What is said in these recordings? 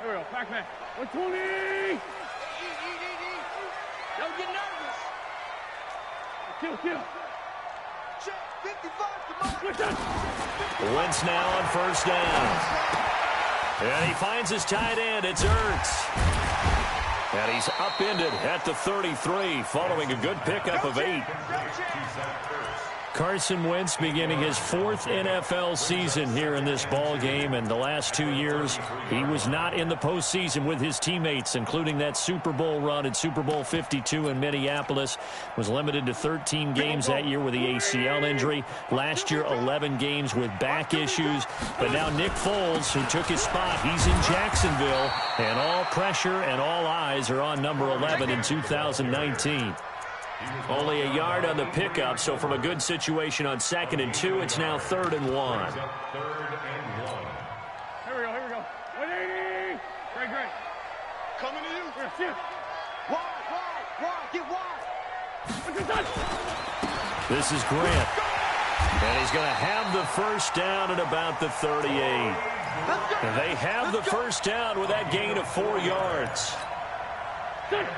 Here we go. Pac-Man. 120. Don't get nervous. Kill. Check 55. Wentz now on first down. And he finds his tight end. It's Ertz. And he's upended at the 33 following a good pickup of 8. Carson Wentz beginning his 4th NFL season here in this ball game, and the last 2 years he was not in the postseason with his teammates, including that Super Bowl run at Super Bowl 52 in Minneapolis. Was limited to 13 games that year with the ACL injury. Last year 11 games with back issues. But now Nick Foles, who took his spot, he's in Jacksonville, and all pressure and all eyes are on number 11 in 2019. Only a yard on the pickup, so from a good situation on 2nd and 2, it's now 3rd and 1. Here we go. 180. Great. Coming to you. Shift. Wide. Get wide. This is Grant. And he's going to have the first down at about the 38. And they have the first down with that gain of 4 yards.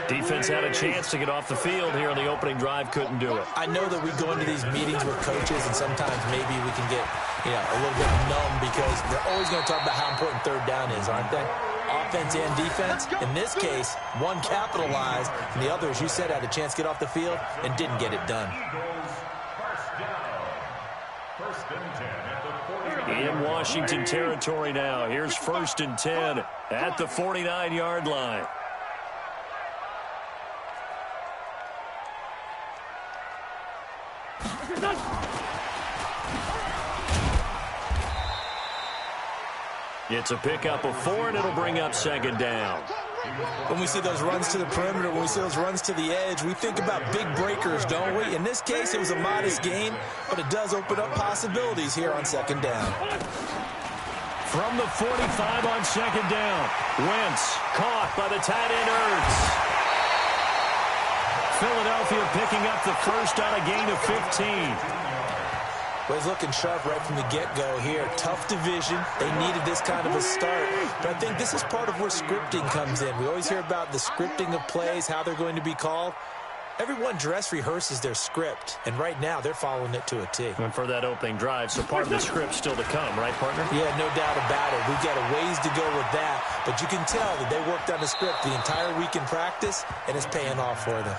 Defense had a chance to get off the field here on the opening drive, couldn't do it. I know that we go into these meetings with coaches, and sometimes maybe we can get a little bit numb because they're always going to talk about how important 3rd down is, aren't they? Offense and defense. In this case, one capitalized, and the other, as you said, had a chance to get off the field and didn't get it done. In Washington territory now. Here's 1st and 10 at the 49-yard line. It's a pickup of 4, and it'll bring up 2nd down. When we see those runs to the perimeter, when we see those runs to the edge, we think about big breakers, don't we? In this case, it was a modest gain, but it does open up possibilities here on 2nd down. From the 45 on 2nd down, Wentz caught by the tight end Ertz. Philadelphia picking up the first on a gain of 15. Well, he's looking sharp right from the get-go here. Tough division. They needed this kind of a start. But I think this is part of where scripting comes in. We always hear about the scripting of plays, how they're going to be called. Everyone dress rehearses their script, and right now they're following it to a T. And for that opening drive, so part of the script still to come, right, partner? Yeah, no doubt about it. We've got a ways to go with that, but you can tell that they worked on the script the entire week in practice, and it's paying off for them.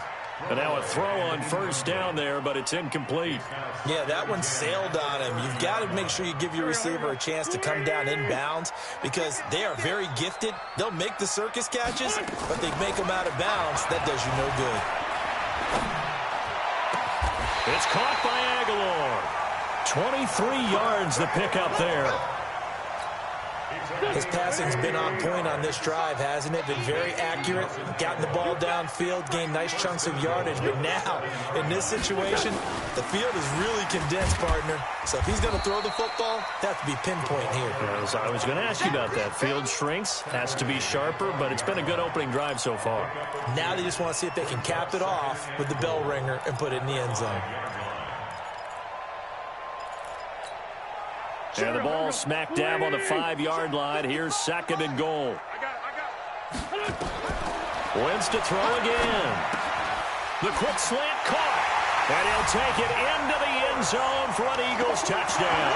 And now a throw on first down there, but it's incomplete. Yeah, that one sailed on him. You've got to make sure you give your receiver a chance to come down inbounds because they are very gifted. They'll make the circus catches, but they make them out of bounds. That does you no good. It's caught by Aguilar. 23 yards the pickup there. His passing's been on point on this drive, hasn't it? Been very accurate, gotten the ball downfield, gained nice chunks of yardage. But now, in this situation, the field is really condensed, partner. So if he's going to throw the football, that has to be pinpoint here. As I was going to ask you about that. Field shrinks, has to be sharper, but it's been a good opening drive so far. Now they just want to see if they can cap it off with the bell ringer and put it in the end zone. And the ball smack dab on the 5-yard line. Here's 2nd and goal. Wentz to throw again. The quick slant caught. And he'll take it into the end zone for an Eagles touchdown.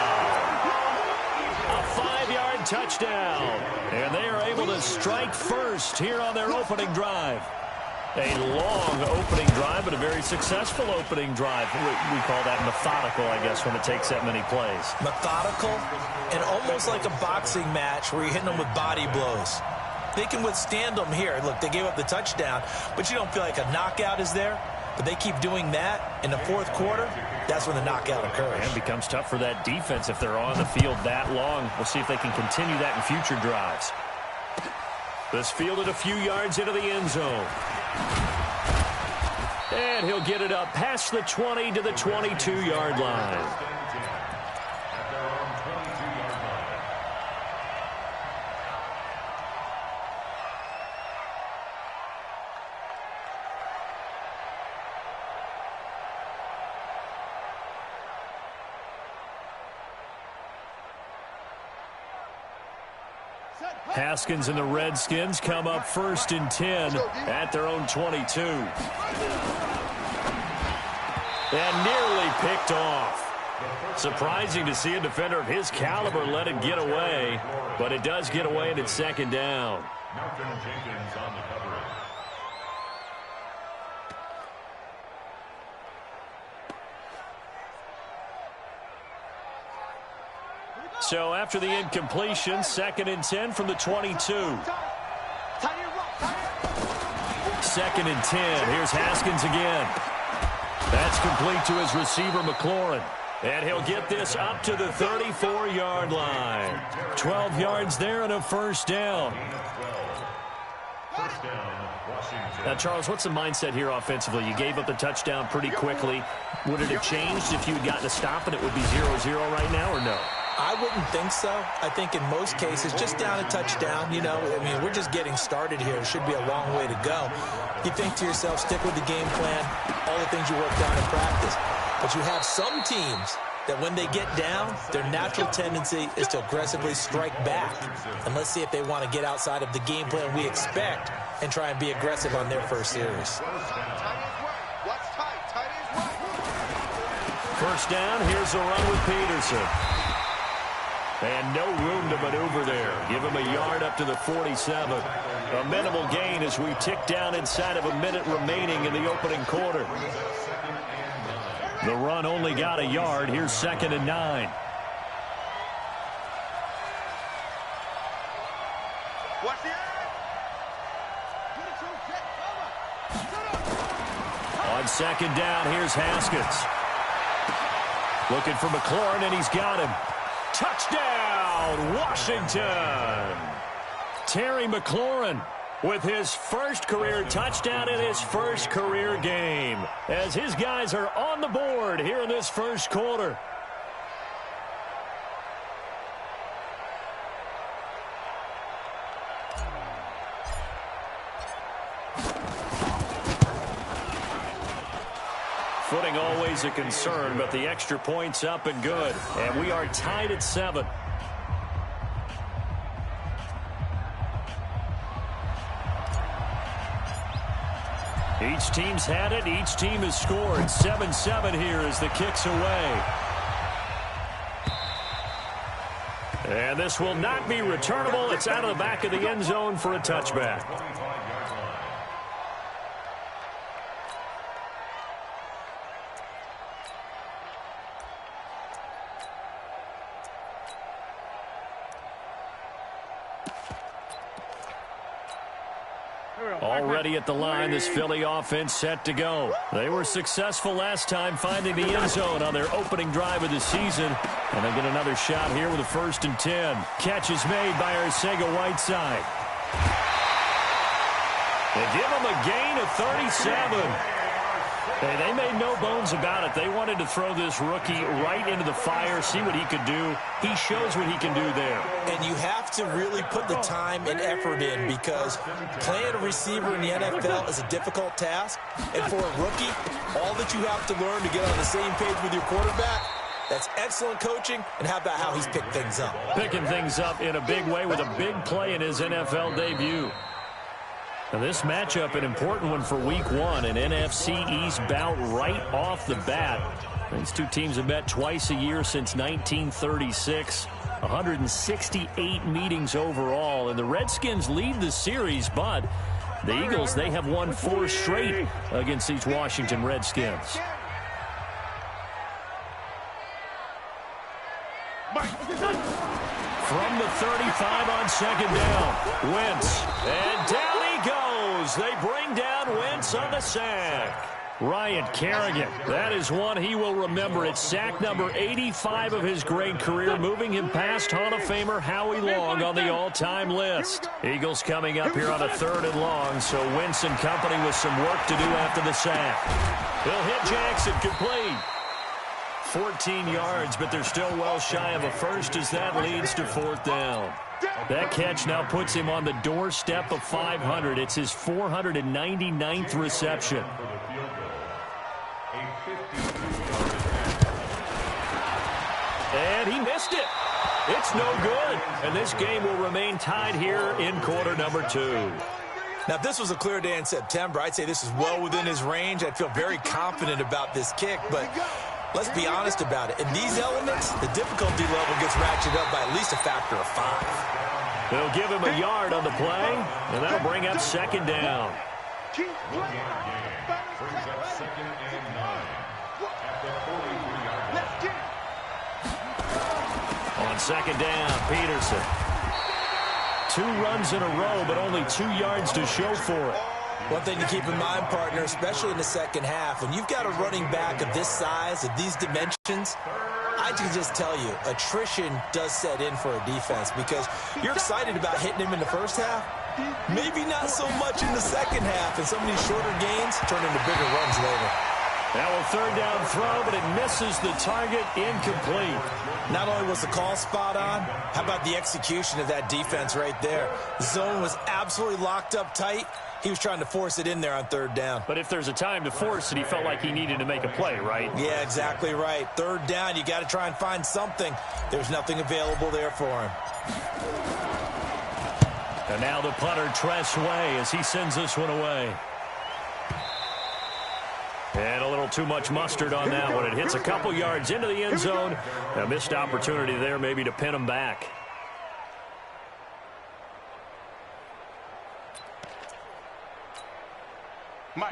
A 5-yard touchdown. And they are able to strike first here on their opening drive. A long opening drive, but a very successful opening drive. We call that methodical, I guess, when it takes that many plays. Methodical and almost like a boxing match where you're hitting them with body blows. They can withstand them here. Look, they gave up the touchdown, but you don't feel like a knockout is there. But they keep doing that in the 4th quarter. That's when the knockout occurs. And it becomes tough for that defense if they're on the field that long. We'll see if they can continue that in future drives. This fielded a few yards into the end zone. And he'll get it up past the 20 to the 22-yard line. Set. Haskins and the Redskins come up 1st and 10 at their own 22. And nearly picked off. Surprising to see a defender of his caliber let it get away, but it does get away and it's 2nd down. So after the incompletion, 2nd and 10 from the 22. 2nd and 10. Here's Haskins again. That's complete to his receiver, McLaurin. And he'll get this up to the 34-yard line. 12 yards there and a 1st down. Now, Charles, what's the mindset here offensively? You gave up the touchdown pretty quickly. Would it have changed if you had gotten a stop and it would be 0-0 right now, or no? I wouldn't think so. I think in most cases, just down a touchdown, you know, I mean, we're just getting started here. It should be a long way to go. You think to yourself, stick with the game plan, all the things you worked on in practice. But you have some teams that when they get down, their natural tendency is to aggressively strike back. And let's see if they want to get outside of the game plan we expect and try and be aggressive on their first series. 1st down, here's a run with Peterson. And no room to maneuver there. Give him a yard up to the 47. A minimal gain as we tick down inside of a minute remaining in the opening quarter. The run only got a yard. Here's 2nd and 9. On 2nd down, here's Haskins. Looking for McLaurin, and he's got him. Touchdown, Washington! Terry McLaurin with his first career touchdown in his first career game, as his guys are on the board here in this first quarter. Footing always a concern, but the extra point's up and good. And we are tied at 7. Each team's had it. Each team has scored. 7-7 here as the kick's away. And this will not be returnable. It's out of the back of the end zone for a touchback. Already at the line, this Philly offense set to go. They were successful last time finding the end zone on their opening drive of the season. And they get another shot here with a 1st and 10. Catch is made by Arcega-Whiteside. They give him a gain of 37. Hey, they made no bones about it. They wanted to throw this rookie right into the fire, see what he could do. He shows what he can do there. And you have to really put the time and effort in, because playing a receiver in the NFL is a difficult task. And for a rookie, all that you have to learn to get on the same page with your quarterback, that's excellent coaching. And how about how he's picked things up? Picking things up in a big way with a big play in his NFL debut. Now this matchup, an important one for Week 1, an NFC East bout right off the bat. These two teams have met twice a year since 1936. 168 meetings overall, and the Redskins lead the series, but the Eagles, they have won 4 straight against these Washington Redskins. From the 35 on 2nd down, Wentz, and down he goes. They bring down Wentz on the sack. Ryan Kerrigan, that is one he will remember. It's sack number 85 of his great career, moving him past Hall of Famer Howie Long on the all-time list. Eagles coming up here on a 3rd and long, so Wentz and company with some work to do after the sack. He'll hit Jackson, complete. 14 yards, but they're still well shy of a first as that leads to 4th down. That catch now puts him on the doorstep of 500. It's his 499th reception. And he missed it. It's no good. And this game will remain tied here in quarter number 2. Now, if this was a clear day in September, I'd say this is well within his range. I'd feel very confident about this kick, but let's be honest about it. In these elements, the difficulty level gets ratcheted up by at least a factor of 5. They'll give him a yard on the play, and that'll bring up second down. Keep playing. Brings up 2nd and 9 at the 43-yard line. Let's get it. On second down, Peterson. 2 runs in a row, but only 2 yards to show for it. One thing to keep in mind, partner, especially in the second half, when you've got a running back of this size, of these dimensions, I can just tell you, attrition does set in for a defense because you're excited about hitting him in the first half, maybe not so much in the second half, and some of these shorter gains turn into bigger runs later. Now a third down throw, but it misses the target, incomplete. Not only was the call spot on, how about the execution of that defense right there? The zone was absolutely locked up tight. He was trying to force it in there on third down. But if there's a time to force it, he felt like he needed to make a play, right? Yeah, exactly right. Third down, you got to try and find something. There's nothing available there for him. And now the punter, Tress Way, as he sends this one away. And a little too much mustard on that one. It hits a couple yards into the end zone. A missed opportunity there maybe to pin him back.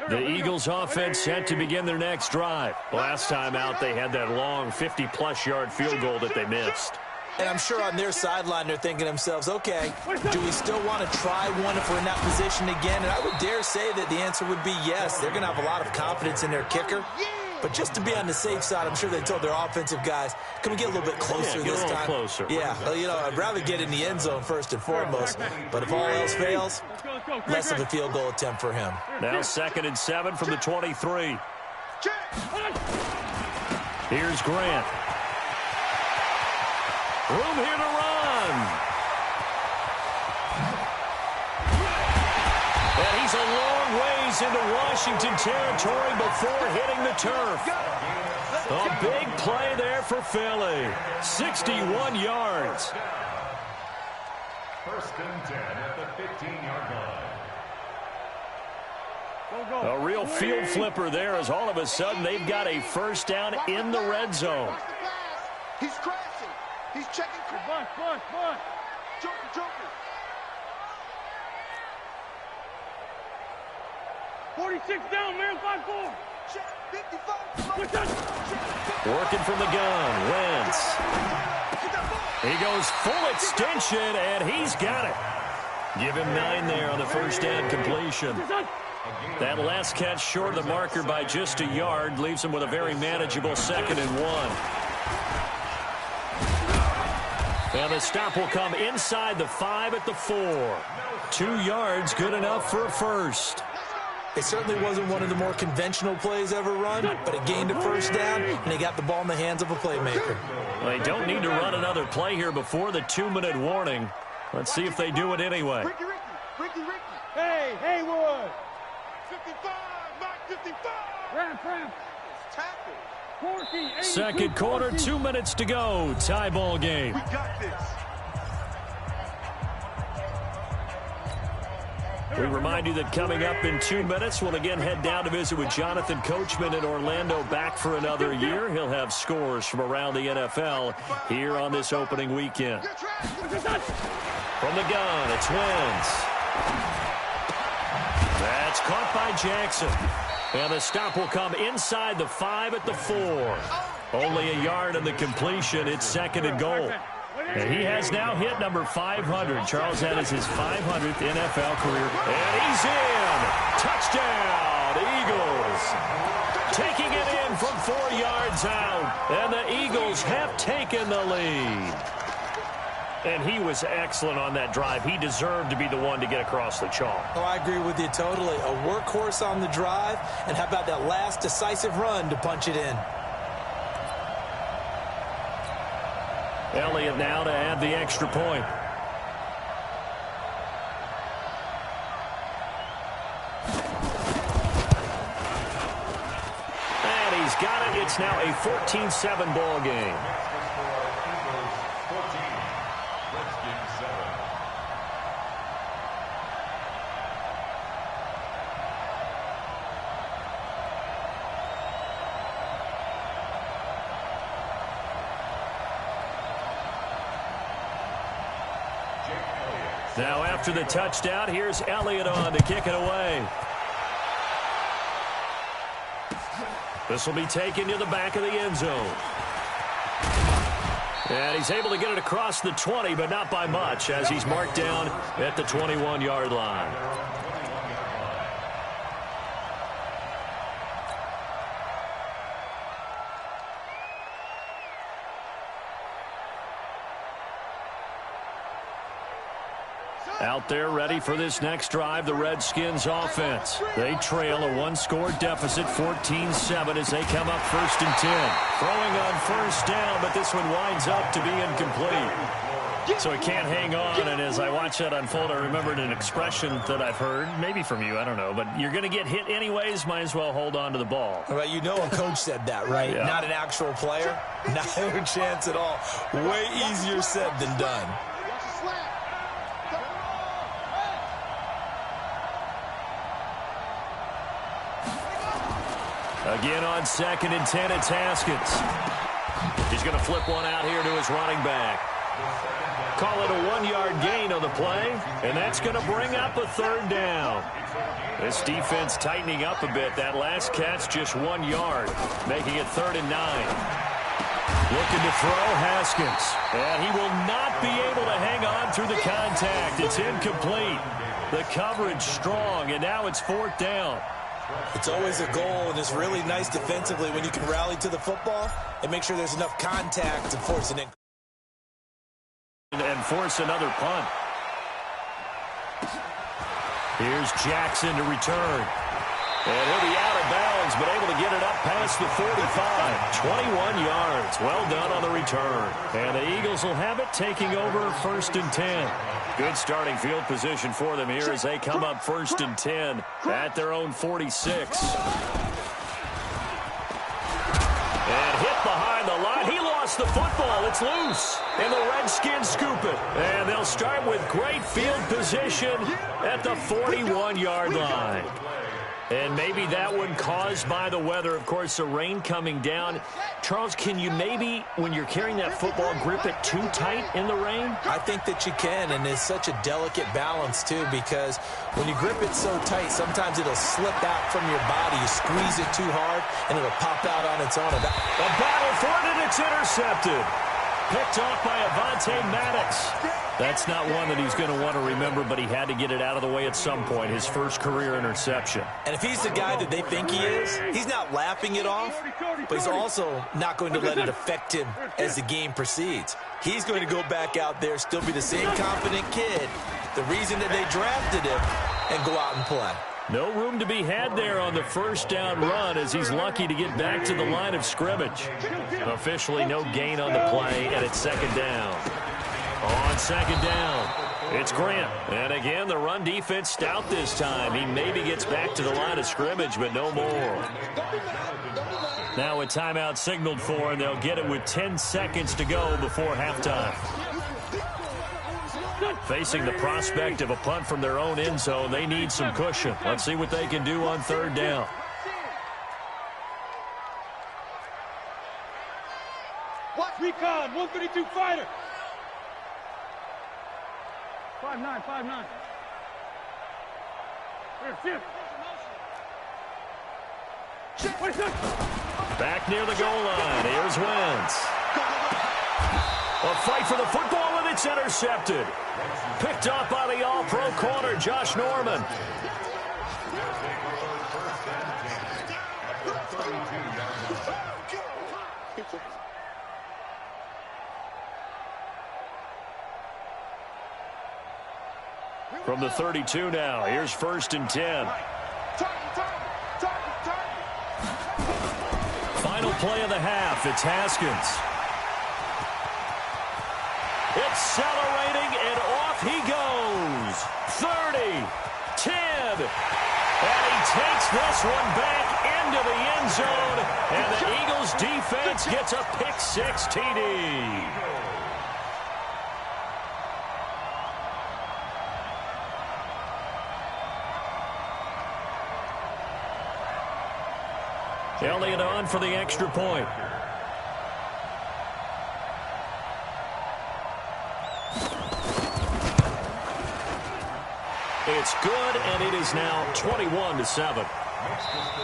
The Eagles offense set to begin their next drive. Last time out, they had that long 50-plus yard field goal that they missed. And I'm sure on their sideline, they're thinking to themselves, okay, do we still want to try one if we're in that position again? And I would dare say that the answer would be yes. They're going to have a lot of confidence in their kicker. But just to be on the safe side, I'm sure they told their offensive guys, can we get a little bit closer this time? Get a little closer. Yeah, well, you know, I'd rather get in the end zone first and foremost. But if all else fails, less of a field goal attempt for him. Now 2nd and 7 from the 23. Here's Grant. Room here to run. And he's a long ways into Washington territory before hitting the turf. A big play there for Philly. 61 yards. 1st and 10 at the 15-yard line. A real field flipper there as all of a sudden they've got a first down in the red zone. He's crashing. He's checking. Bunt. Joker. 46 down, man. 5-4. Check. 55. Working from the gun. Wentz. He goes full extension, and he's got it. Give him 9 there on the first down completion. That last catch short of the marker by just a yard leaves him with a very manageable 2nd and 1. And the stop will come inside the 5 at the 4. 2 yards, good enough for a first. It certainly wasn't one of the more conventional plays ever run, but it gained a first down, and they got the ball in the hands of a playmaker. They don't need to run another play here before the 2-minute warning. Let's see if they do it anyway. Ricky. Hey, Haywood. 55. Mike 55. Ramp. Tackle. Second quarter, 2 minutes to go. Tie ball game. We got this. We remind you that coming up in 2 minutes, we'll again head down to visit with Jonathan Coachman in Orlando, back for another year. He'll have scores from around the NFL here on this opening weekend. From the gun, it's Wentz. That's caught by Jackson. And the stop will come inside the 5 at the 4. Only a yard on the completion. It's 2nd and goal. And he has now hit number 500. Charles, that is his 500th NFL career. And he's in. Touchdown, Eagles. Taking it in from 4 yards out. And the Eagles have taken the lead. And he was excellent on that drive. He deserved to be the one to get across the chalk. Oh, I agree with you totally. A workhorse on the drive. And how about that last decisive run to punch it in? Elliott now to add the extra point. And he's got it. It's now a 14-7 ball game. Now after the touchdown, here's Elliott on to kick it away. This will be taken to the back of the end zone. And he's able to get it across the 20, but not by much, as he's marked down at the 21-yard line. Out there ready for this next drive, the Redskins offense. They trail a one-score deficit, 14-7, as they come up 1st and 10. Throwing on first down, but this one winds up to be incomplete. So he can't hang on, and as I watch that unfold, I remembered an expression that I've heard, maybe from you, I don't know, but you're going to get hit anyways, might as well hold on to the ball. Well, you know a coach said that, right? Yeah. Not an actual player. Not a chance at all. Way easier said than done. Again on 2nd and 10, it's Haskins. He's going to flip one out here to his running back. Call it a 1-yard gain on the play, and that's going to bring up a 3rd down. This defense tightening up a bit. That last catch just 1 yard, making it 3rd and 9. Looking to throw, Haskins. And he will not be able to hang on through the contact. It's incomplete. The coverage strong, and now it's 4th down. It's always a goal, and it's really nice defensively when you can rally to the football and make sure there's enough contact to force an and force another punt. Here's Jackson to return. And he'll be out of bounds, but able to get it up past the 45. 21 yards. Well done on the return. And the Eagles will have it, taking over 1st and 10. Good starting field position for them here as they come up 1st and 10 at their own 46. And hit behind the line. He lost the football. It's loose. And the Redskins scoop it. And they'll start with great field position at the 41-yard line. And maybe that one caused by the weather. Of course, the rain coming down. Charles, can you maybe, when you're carrying that football, grip it too tight in the rain? I think that you can, and it's such a delicate balance, too, because when you grip it so tight, sometimes it'll slip out from your body. You squeeze it too hard, and it'll pop out on its own. A battle for it, and it's intercepted. Picked off by Avonte Maddox. That's not one that he's going to want to remember, but he had to get it out of the way at some point, his first career interception. And if he's the guy that they think he is, he's not laughing it off, but he's also not going to let it affect him as the game proceeds. He's going to go back out there, still be the same confident kid, the reason that they drafted him, and go out and play. No room to be had there on the first down run as he's lucky to get back to the line of scrimmage. Officially no gain on the play, and it's 2nd down. On 2nd down, it's Grant. And again, the run defense stout this time. He maybe gets back to the line of scrimmage, but no more. Now a timeout signaled for, and they'll get it with 10 seconds to go before halftime. Facing the prospect of a punt from their own end zone, they need some cushion. Let's see what they can do on 3rd down. Watch recon, 132 fighter. 5'9", 5'9". Back near the goal line. Here's Wentz. A fight for the football, and it's intercepted. Picked off by the all-pro corner, Josh Norman. From the 32 now, here's 1st and 10. Final play of the half, it's Haskins. Accelerating, and off he goes. 30, 10, and he takes this one back into the end zone, and the Eagles defense gets a pick-6 TD. Elliott on for the extra point. It's good, and it is now 21-7.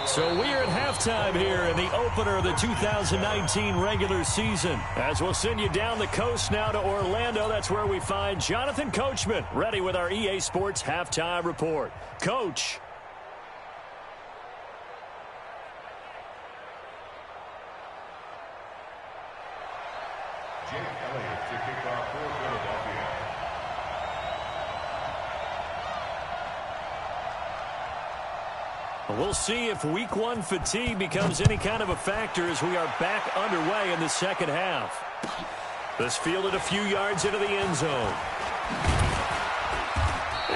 So we're at halftime here in the opener of the 2019 regular season. As we'll send you down the coast now to Orlando, that's where we find Jonathan Coachman, ready with our EA Sports halftime report. Coach. To kick off for Philadelphia. We'll see if week one fatigue becomes any kind of a factor as we are back underway in the second half. This fielded a few yards into the end zone.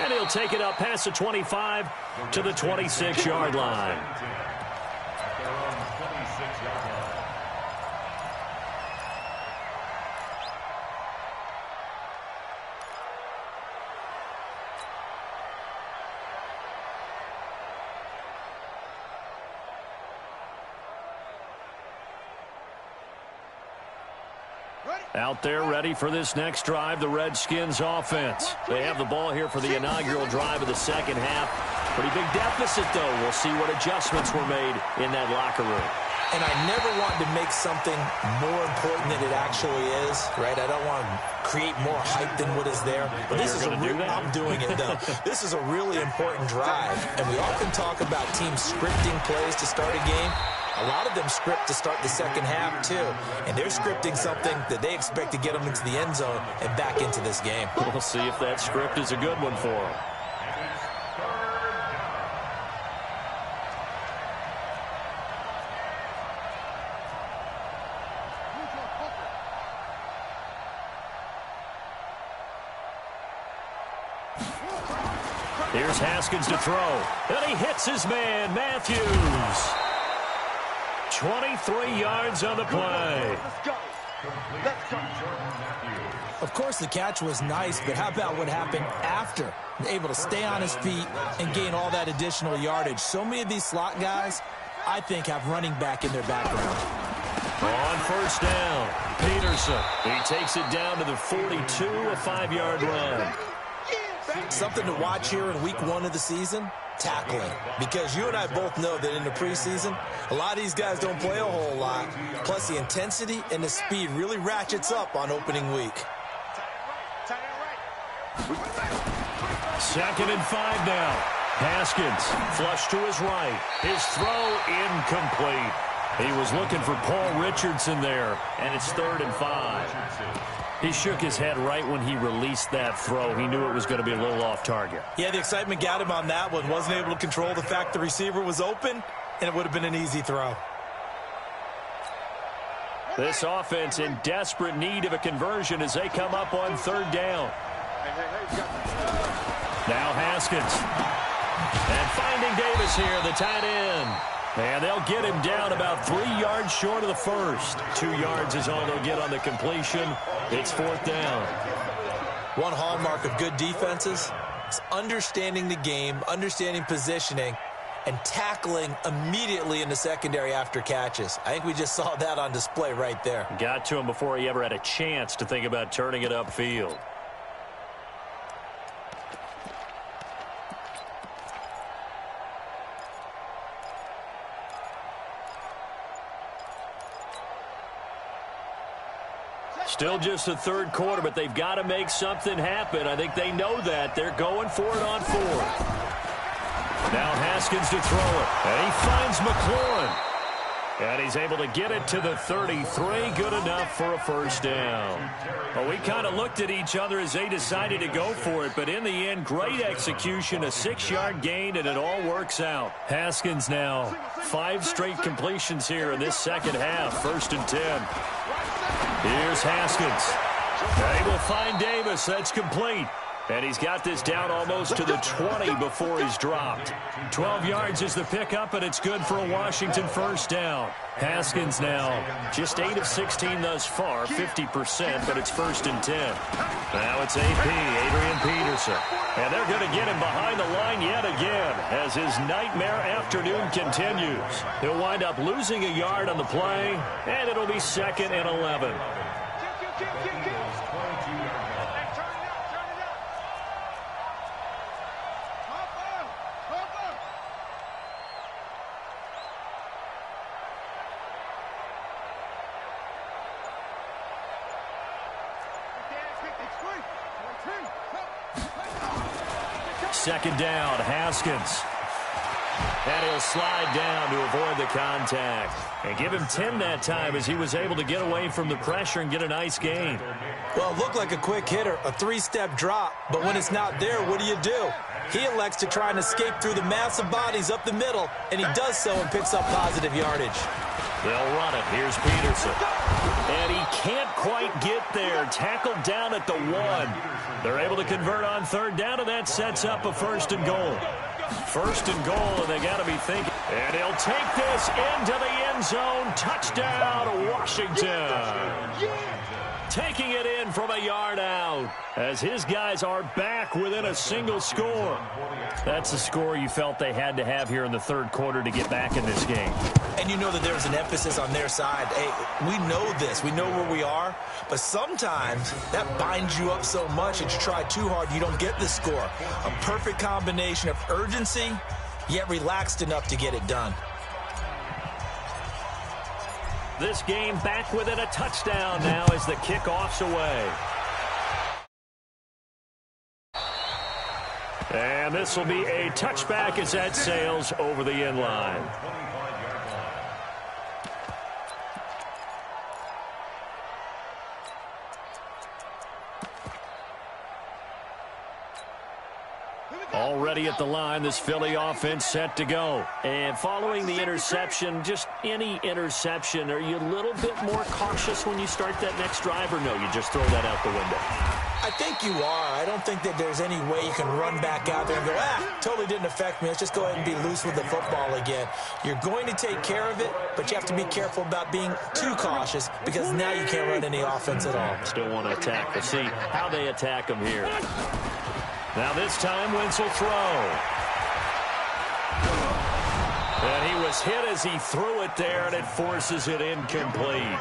And he'll take it up past the 25 to the 26-yard line. At their own 26-yard line. Out there ready for this next drive, the Redskins offense. They have the ball here for the inaugural drive of the second half. Pretty big deficit, though. We'll see what adjustments were made in that locker room. And I never want to make something more important than it actually is, right? I don't want to create more hype than what is there. But this is I'm doing it, though. This is a really important drive. And we often talk about teams scripting plays to start a game. A lot of them script to start the second half, too. And they're scripting something that they expect to get them into the end zone and back into this game. We'll see if that script is a good one for them. Here's Haskins to throw. And he hits his man, Matthews. 23 yards on the play. Of course, the catch was nice, but how about what happened after? Able to stay on his feet and gain all that additional yardage. So many of these slot guys, I think, have running back in their background. On first down, Peterson. He takes it down to the 42, a 5-yard run. Something to watch here in week one of the season, tackling. Because you and I both know that in the preseason, a lot of these guys don't play a whole lot. Plus, the intensity and the speed really ratchets up on opening week. 2nd and 5 now. Haskins flush to his right. His throw incomplete. He was looking for Paul Richardson there, and it's 3rd and 5. He shook his head right when he released that throw. He knew it was going to be a little off target. Yeah, the excitement got him on that one. Wasn't able to control the fact the receiver was open, and it would have been an easy throw. This offense in desperate need of a conversion as they come up on 3rd down. Now Haskins. And finding Davis here, the tight end. And they'll get him down about 3 yards short of the first. 2 yards is all they'll get on the completion. It's 4th down. One hallmark of good defenses is understanding the game, understanding positioning, and tackling immediately in the secondary after catches. I think we just saw that on display right there. Got to him before he ever had a chance to think about turning it upfield. Still just the 3rd quarter, but they've got to make something happen. I think they know that. They're going for it on 4th. Now Haskins to throw it. And he finds McLaurin. And he's able to get it to the 33. Good enough for a 1st down. Well, we kind of looked at each other as they decided to go for it. But in the end, great execution, a 6-yard gain, and it all works out. Haskins now 5 straight completions here in this second half. 1st and 10. Here's Haskins. And he will find Davis. That's complete. And he's got this down almost to the 20 before he's dropped. 12 yards is the pickup, and it's good for a Washington 1st down. Haskins now just 8 of 16 thus far, 50%, but it's 1st and 10. Now it's AP, Adrian Peterson. And they're going to get him behind the line yet again as his nightmare afternoon continues. He'll wind up losing a yard on the play, and it'll be 2nd and 11. second down. Haskins. And he'll slide down to avoid the contact. And give him 10 that time as he was able to get away from the pressure and get a nice gain. Well, it looked like a quick hitter, a three-step drop. But when it's not there, what do? He elects to try and escape through the massive bodies up the middle, and he does so and picks up positive yardage. They'll run it. Here's Peterson. And he can't quite get there. Tackled down at the 1. They're able to convert on third down, and that sets up a first and goal. First and goal, and they got to be thinking. And he'll take this into the end zone. Touchdown, Washington. Taking it in from a yard out as his guys are back within a single score. That's the score you felt they had to have here in the third quarter to get back in this game. And you know that there's an emphasis on their side. Hey, we know this. We know where we are. But sometimes that binds you up so much that you try too hard, you don't get the score. A perfect combination of urgency, yet relaxed enough to get it done. This game back within a touchdown now as the kickoff's away. And this will be a touchback as that sails over the end line. Already at the line, this Philly offense set to go. And following the interception, just any interception, are you a little bit more cautious when you start that next drive, or no, you just throw that out the window? I think you are. I don't think that there's any way you can run back out there and go, totally didn't affect me. Let's just go ahead and be loose with the football again. You're going to take care of it, but you have to be careful about being too cautious because now you can't run any offense at all. Still want to attack. We'll see how they attack them here. Now this time, Wentz will throw. And he was hit as he threw it there, and it forces it incomplete.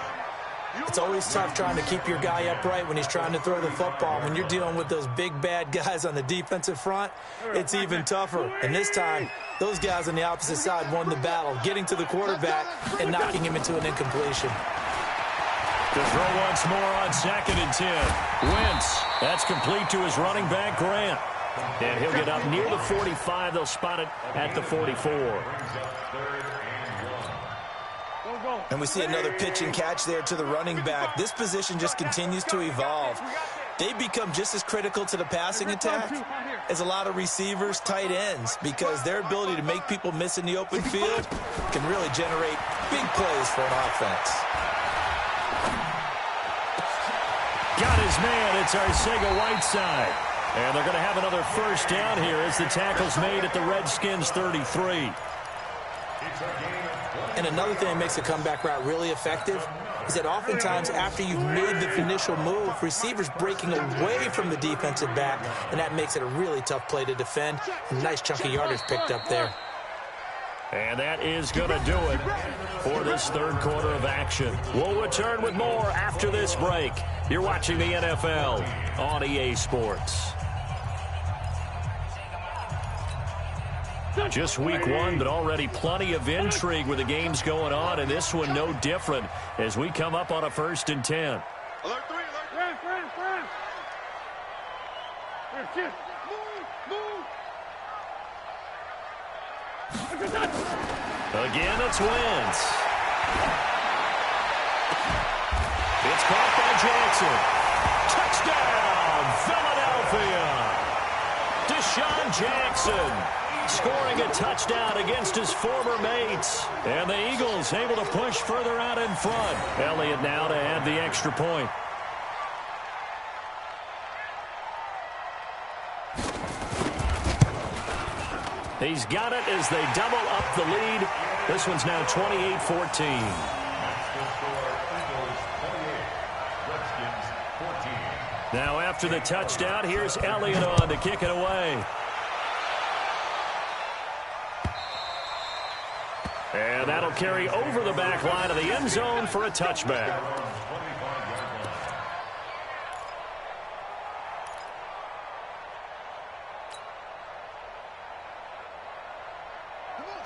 It's always tough trying to keep your guy upright when he's trying to throw the football. When you're dealing with those big, bad guys on the defensive front, it's even tougher. And this time, those guys on the opposite side won the battle, getting to the quarterback and knocking him into an incompletion. To throw once more on 2nd and 10. Wentz, that's complete to his running back, Grant. And he'll get up near the 45. They'll spot it at the 44. And we see another pitch and catch there to the running back. This position just continues to evolve. They become just as critical to the passing attack as a lot of receivers, tight ends, because their ability to make people miss in the open field can really generate big plays for an offense. Got his man. It's Arcega-Whiteside. And they're going to have another first down here as the tackle's made at the Redskins' 33. And another thing that makes a comeback route really effective is that oftentimes after you've made the initial move, receivers breaking away from the defensive back, and that makes it a really tough play to defend. A nice chunk of yardage picked up there. And that is going to do it for this third quarter of action. We'll return with more after this break. You're watching the NFL on EA Sports. Just week one, but already plenty of intrigue with the games going on, and this one no different as we come up on a 1st and 10. Alert 3, alert. Friend. Here, shift. Move. Again, it's Wentz. It's caught by Jackson. Touchdown, Philadelphia. Deshaun Jackson scoring a touchdown against his former mates. And the Eagles able to push further out in front. Elliott now to add the extra point. He's got it as they double up the lead. This one's now 28-14. Now after the touchdown, here's Elliott on to kick it away. And that'll carry over the back line of the end zone for a touchback.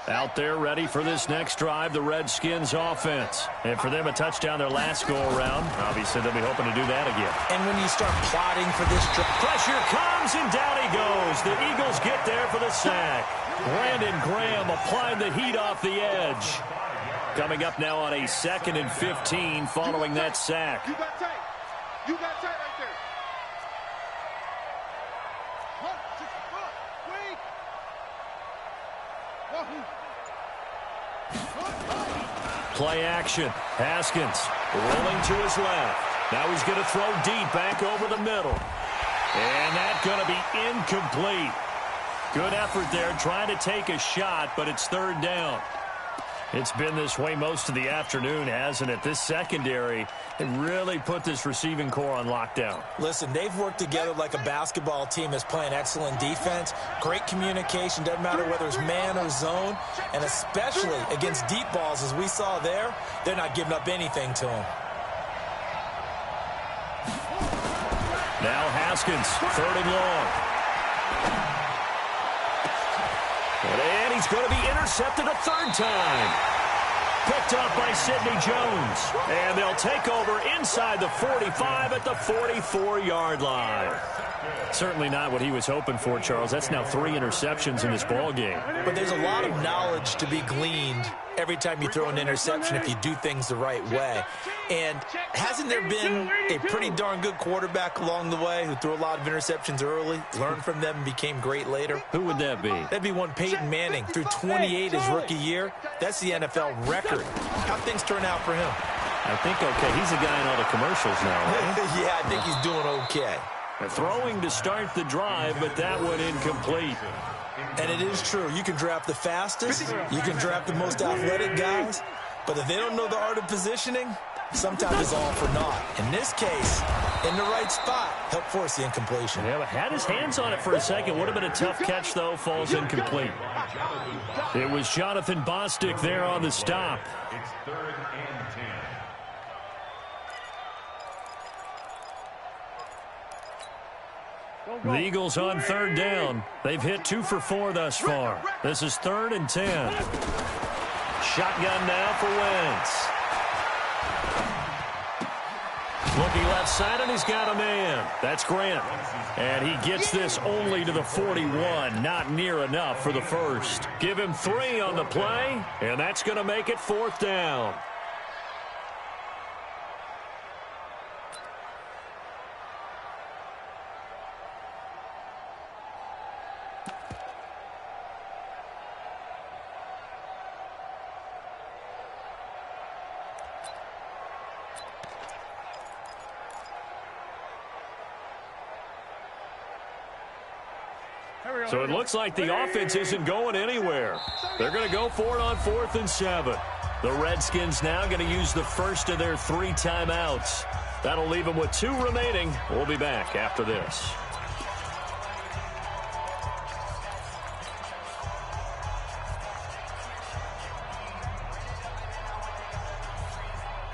Out there ready for this next drive, the Redskins offense. And for them, a touchdown their last go-around. Obviously, they'll be hoping to do that again. And when you start plotting for this drive, pressure comes, and down he goes. The Eagles get there for the sack. Brandon Graham applying the heat off the edge. Coming up now on a 2nd and 15 following that sack. You got tight. You got tight right there. Play action. Haskins rolling to his left. Now he's going to throw deep back over the middle. And that's going to be incomplete. Good effort there trying to take a shot, but it's 3rd down. It's been this way most of the afternoon, hasn't it? This secondary, it really put this receiving core on lockdown. Listen, they've worked together like a basketball team that's playing excellent defense. Great communication, doesn't matter whether it's man or zone. And especially against deep balls, as we saw there, they're not giving up anything to them. Now Haskins, 3rd and long. And he's going to be intercepted a 3rd time. Picked up by Sidney Jones. And they'll take over inside the 45 at the 44-yard line. Certainly not what he was hoping for, Charles. That's now 3 interceptions in this ball game. But there's a lot of knowledge to be gleaned every time you throw an interception if you do things the right way. And hasn't there been a pretty darn good quarterback along the way who threw a lot of interceptions early, learned from them, and became great later? Who would that be? That'd be one Peyton Manning. Threw 28 his rookie year. That's the NFL record. How'd things turn out for him? I think okay. He's the guy in all the commercials now, right? Yeah, I think he's doing okay. Throwing to start the drive, but that one incomplete. And it is true. You can draft the fastest. You can draft the most athletic guys. But if they don't know the art of positioning, sometimes it's all for naught. In this case, in the right spot, helped force the incompletion. Yeah, but had his hands on it for a second. Would have been a tough catch, though. Falls incomplete. It was Jonathan Bostic there on the stop. It's 3rd and 10. The Eagles on 3rd down. They've hit 2 for 4 thus far. This is 3rd and 10. Shotgun now for Wentz. Looking left side, and he's got a man. That's Grant. And he gets this only to the 41. Not near enough for the first. Give him 3 on the play, and that's going to make it 4th down. So it looks like the offense isn't going anywhere. They're going to go for it on 4th and 7. The Redskins now going to use the first of their 3 timeouts. That'll leave them with 2 remaining. We'll be back after this.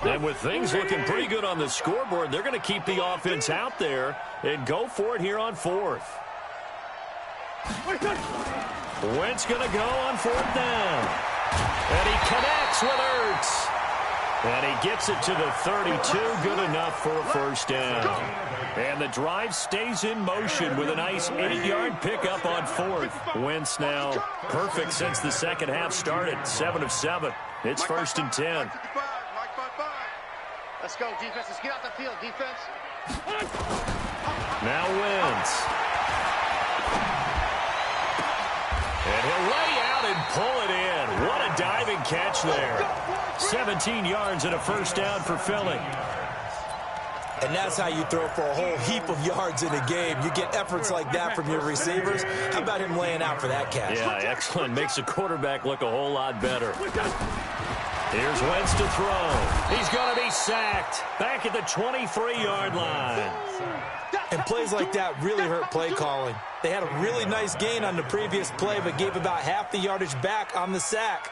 And with things looking pretty good on the scoreboard, they're going to keep the offense out there and go for it here on 4th. Wentz going to go on 4th down. And he connects with Ertz. And he gets it to the 32. Good enough for a 1st down. And the drive stays in motion with a nice 8-yard pickup on 4th. Wentz now perfect since the second half started. 7 of 7. It's 1st and 10. Let's go, defense. Let's get out the field, defense. Now Wentz. And he'll lay out and pull it in. What a diving catch there. 17 yards and a 1st down for Philly. And that's how you throw for a whole heap of yards in a game. You get efforts like that from your receivers. How about him laying out for that catch? Yeah, excellent. Makes the quarterback look a whole lot better. Here's Wentz to throw. He's going to be sacked. Back at the 23-yard line. And plays like that really hurt play calling. They had a really nice gain on the previous play, but gave about half the yardage back on the sack.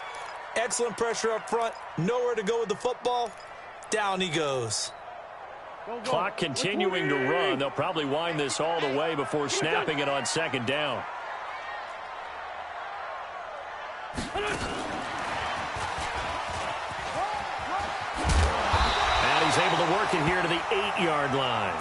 Excellent pressure up front. Nowhere to go with the football. Down he goes. Clock continuing to run. They'll probably wind this all the way before snapping it on 2nd down. And he's able to work it here to the 8-yard line.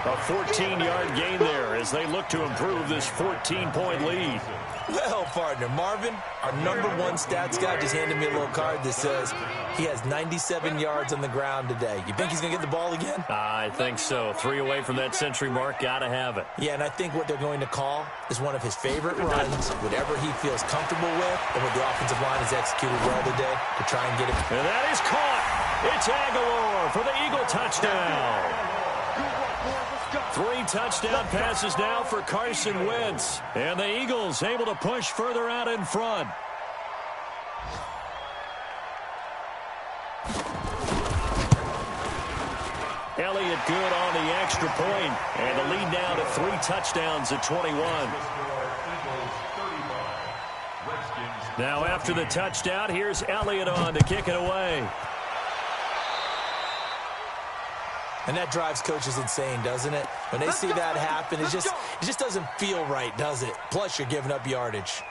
A 14-yard gain there as they look to improve this 14-point lead. Well, partner, Marvin, our #1 stats guy just handed me a little card that says he has 97 yards on the ground today. You think he's going to get the ball again? I think so. 3 away from that century mark. Got to have it. Yeah, and I think what they're going to call is one of his favorite runs, whatever he feels comfortable with, and what the offensive line has executed well today to try and get it. And that is caught. It's Aguilar for the Eagle touchdown. 3 touchdown passes now for Carson Wentz. And the Eagles able to push further out in front. Elliott good on the extra point. And the lead now to 3 touchdowns at 21. Now after the touchdown, here's Elliott on to kick it away. And that drives coaches insane, doesn't it? When they see that happen, it just doesn't feel right, does it? Plus, you're giving up yardage.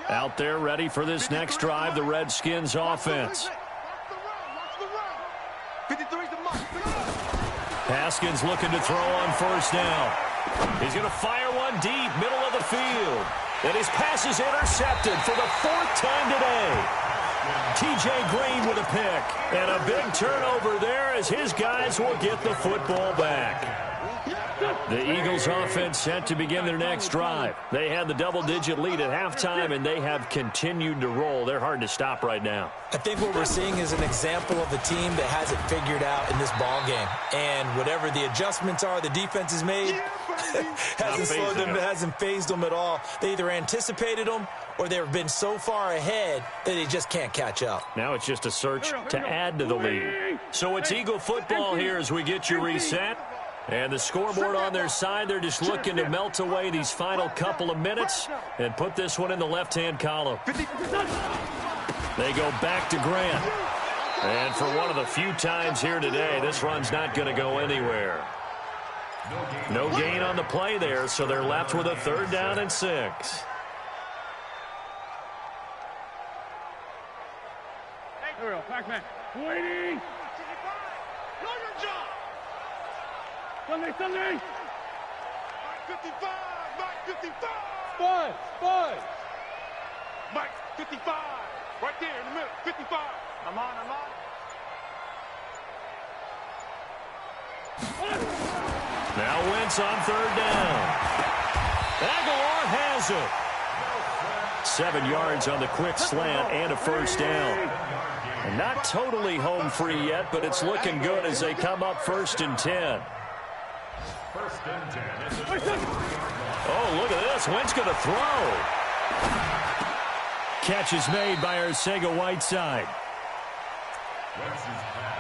Out there ready for this next drive, the Redskins offense. Haskins looking to throw on first down. He's going to fire one deep, middle of the field. And his pass is intercepted for the 4th time today. T.J. Green with a pick. And a big turnover there as his guys will get the football back. The Eagles offense set to begin their next drive. They had the double-digit lead at halftime, and they have continued to roll. They're hard to stop right now. I think what we're seeing is an example of a team that has it figured out in this ball game. And whatever the adjustments are the defense has made, hasn't fazed them at all. They either anticipated them or they've been so far ahead that they just can't catch up. Now it's just a search to add to the lead. So it's Eagle football here as we get you reset. And the scoreboard on their side, they're just looking to melt away these final couple of minutes and put this one in the left-hand column. They go back to Grant. And for one of the few times here today, this run's not going to go anywhere. No gain on the play there, so they're left with a 3rd down and 6. Ariel, Pac-Man. Waiting. Sunday. Mike 55. Mike 55. Boys. Mike 55. Right there in the middle. 55. I'm on. Now Wentz on 3rd down. Aguilar has it. 7 yards on the quick slant and a 1st down. And not totally home free yet, but it's looking good as they come up 1st and 10. Oh, look at this. Wentz going to throw. Catch is made by Arcega-Whiteside.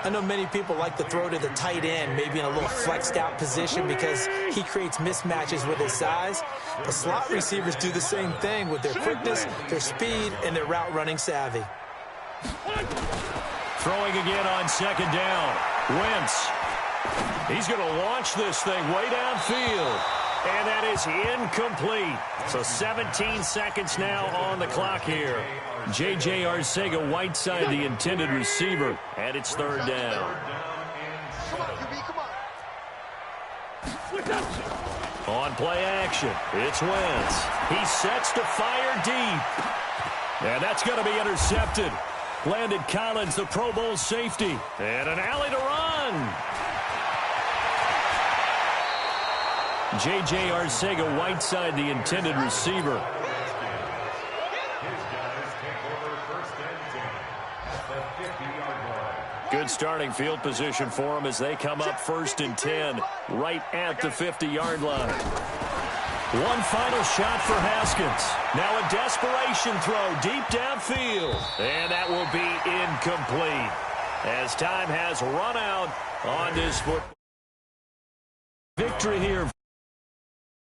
I know many people like to throw to the tight end, maybe in a little flexed out position because he creates mismatches with his size. But slot receivers do the same thing with their quickness, their speed, and their route running savvy. Throwing again on 2nd down. Wentz. He's going to launch this thing way downfield. And that is incomplete. So 17 seconds now on the clock here. J.J. Arcega-Whiteside, the intended receiver. And it's 3rd down. On play action, it's Wentz. He sets to fire deep. And that's going to be intercepted. Landon Collins, the Pro Bowl safety. And an alley to run. J.J. Arcega-Whiteside, the intended receiver. Good starting field position for them as they come up 1st and 10, right at the 50-yard line. One final shot for Haskins. Now a desperation throw deep downfield. And that will be incomplete as time has run out on this football. Victory here.